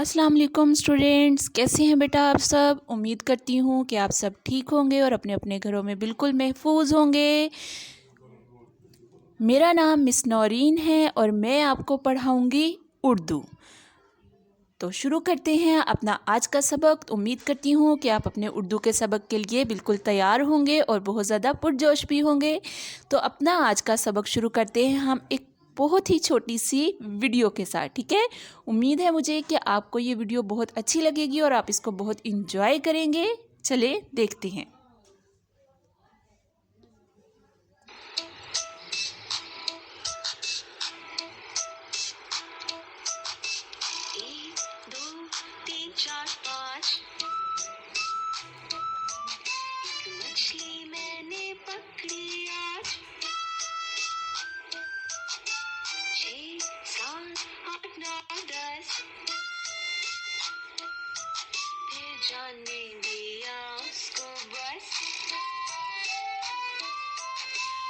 अस्सलाम वालेकुम स्टूडेंट्स, कैसे हैं बेटा आप सब। उम्मीद करती हूँ कि आप सब ठीक होंगे और अपने अपने घरों में बिल्कुल महफूज होंगे। मेरा नाम मिस नौरीन है और मैं आपको पढ़ाऊँगी उर्दू। तो शुरू करते हैं अपना आज का सबक। उम्मीद करती हूँ कि आप अपने उर्दू के सबक के लिए बिल्कुल तैयार होंगे और बहुत ज़्यादा पुरजोश भी होंगे। तो अपना आज का सबक शुरू करते हैं हम एक बहुत ही छोटी सी वीडियो के साथ, ठीक है। उम्मीद है मुझे कि आपको ये वीडियो बहुत अच्छी लगेगी और आप इसको बहुत इंजॉय करेंगे। चले देखते हैं। मछली मैंने पकड़ी आज, 6, 7, 8, 9, 10, फिर जाने दिया उसको बस।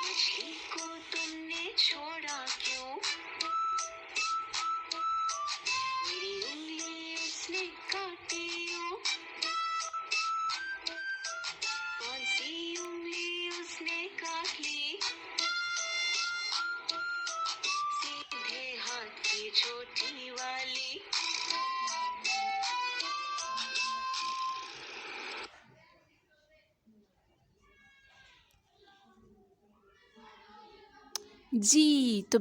मछली को तुमने छोड़ा क्यों? मेरी उंगली उसने काटी यूं। कौन सी उंगली उसने काट ली? सीधे हाथ की छोटी वाली। जी, तो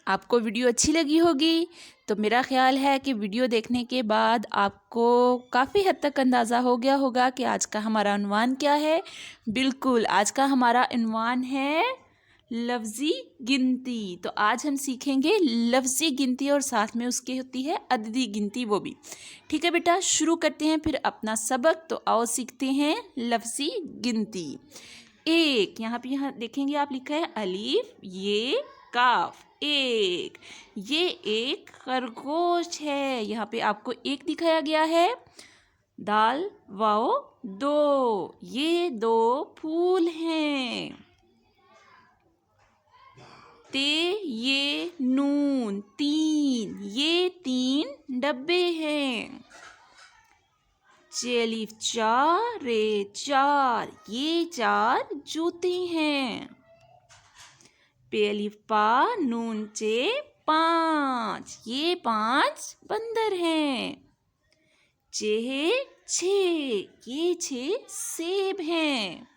आपको वीडियो अच्छी लगी होगी। तो मेरा ख़्याल है कि वीडियो देखने के बाद आपको काफ़ी हद तक अंदाज़ा हो गया होगा कि आज का हमारा उन्वान क्या है। बिल्कुल, आज का हमारा उन्वान है लफ्ज़ी गिनती। तो आज हम सीखेंगे लफ्ज़ी गिनती और साथ में उसकी होती है अददी गिनती, वो भी। ठीक है बेटा, शुरू करते हैं फिर अपना सबक। तो आओ सीखते हैं लफ्ज़ी गिनती। एक, यहाँ देखेंगे आप, लिखा है अलीफ ये काफ, एक। ये एक खरगोश है, यहाँ पे आपको एक दिखाया गया है। दाल वाओ दो, ये दो फूल हैं। ते ये नून, तीन, ये तीन डब्बे हैं। अलिफ चार रे चार, ये चार जूते हैं। पे अलिफ पा नून चे पाँच, ये पाँच बंदर हैं। चे छे, ये छे सेब हैं।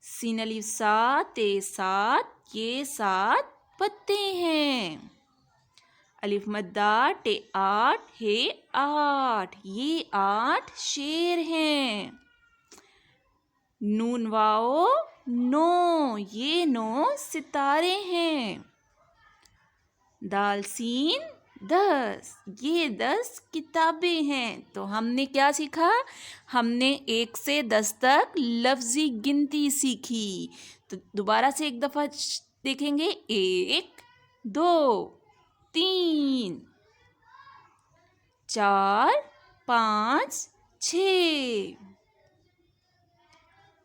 सीन अलिफ सात ते सात, ये सात पत्ते हैं। अलिफ मद्दा टे आठ है आठ, ये आठ शेर हैं। नून वाओ नौ, ये नौ सितारे हैं। दाल सीन दस, ये 10 किताबें हैं। तो हमने क्या सीखा? हमने 1 से 10 तक लफ्ज़ी गिनती सीखी। तो दोबारा से एक दफ़ा देखेंगे। 1, 2, 3, 4, 5, 6,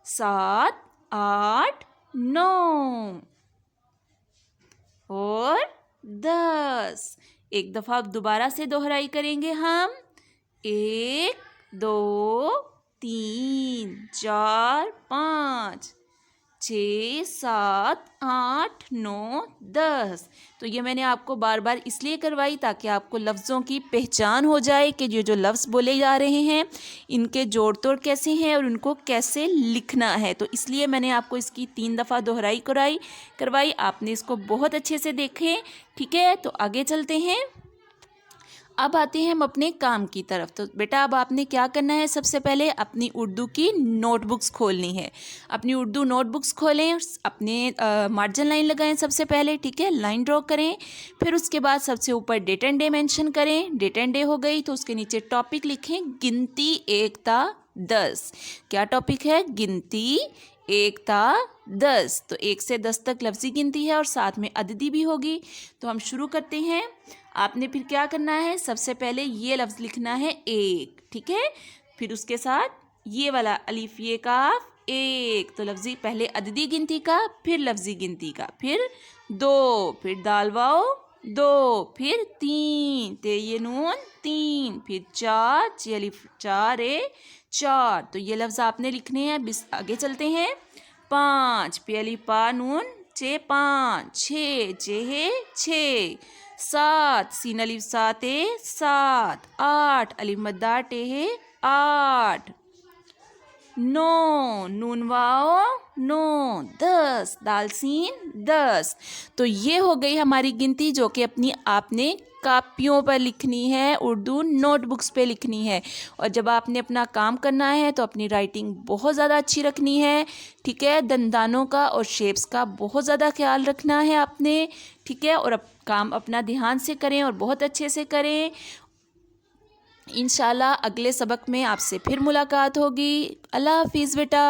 7, 8, 9 और 10। एक दफ़ा दोबारा से दोहराई करेंगे हम। 1, 2, 3, 4, 5, 6, 7, 8, 9, 10। तो ये मैंने आपको बार बार इसलिए करवाई ताकि आपको लफ्ज़ों की पहचान हो जाए कि ये जो लफ्ज़ बोले जा रहे हैं इनके जोड़ तोड़ कैसे हैं और उनको कैसे लिखना है। तो इसलिए मैंने आपको इसकी 3 दफ़ा दोहराई करवाई। आपने इसको बहुत अच्छे से देखें, ठीक है। तो आगे चलते हैं। अब आते हैं हम अपने काम की तरफ। तो बेटा अब आपने क्या करना है, सबसे पहले अपनी उर्दू की नोटबुक्स खोलनी है। अपनी उर्दू नोटबुक्स खोलें और अपने मार्जिन लाइन लगाएं सबसे पहले, ठीक है। लाइन ड्रॉ करें, फिर उसके बाद सबसे ऊपर डेट एंड डे मेंशन करें। डेट एंड डे हो गई तो उसके नीचे टॉपिक लिखें गिनती एकता 10। क्या टॉपिक है? गिनती एकता 10। तो 1 से 10 तक लफ्ज़ी गिनती है और साथ में अददी भी होगी। तो हम शुरू करते हैं। आपने फिर क्या करना है, सबसे पहले ये लफ्ज़ लिखना है एक, ठीक है। फिर उसके साथ ये वाला अलिफ ये काफ एक, तो लफ्ज़ी पहले अददी गिनती का, फिर लफ्ज़ी गिनती का, फिर 2, फिर दाल वाओ 2, फिर 3, ते ये नून 3, फिर 4, चे अलिफ 4 ए 4। तो ये लफ्ज़ आपने लिखने हैं। आगे चलते हैं। 5, पे अलिफ पा नून चे 5, 6, चे है 6, 7, सीन अलिफ 7 ए 7, 8, अलिफ मद्दा टे है 8, 9, नून वाओ 9, 10, दाल सीन 10। तो ये हो गई हमारी गिनती, जो कि अपनी आपने कापियों पर लिखनी है, उर्दू नोटबुक्स पे लिखनी है। और जब आपने अपना काम करना है तो अपनी राइटिंग बहुत ज़्यादा अच्छी रखनी है, ठीक है। दंदानों का और शेप्स का बहुत ज़्यादा ख्याल रखना है आपने, ठीक है। और अब काम अपना ध्यान से करें और बहुत अच्छे से करें। इंशाल्लाह अगले सबक में आपसे फिर मुलाकात होगी। अल्लाह हाफिज़ बेटा।